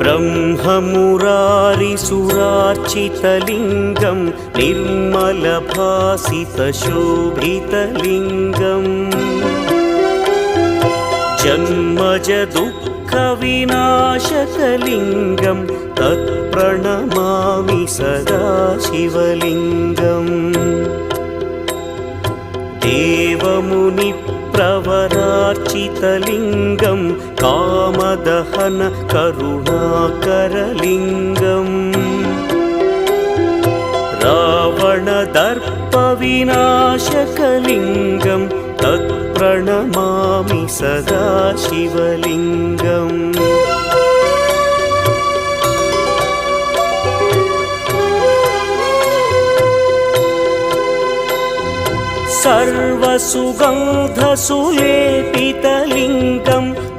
ब्रह्ममुरारिसुरार्चितलिङ्गं निर्मलभासितशोभितलिङ्गम् जन्मजदुःखविनाशकलिङ्गं तत्प्रणमामि सदा शिवलिङ्गम् देवमुनिप्रवरार्चितलिङ्गं कामदहन करुणाकरलिङ्गम् रावणदर्पविनाशकलिङ्गं तत्प्रणमामि सदा शिवलिङ्गम् सर्वसुगन्धसुलेपितलिङ्गं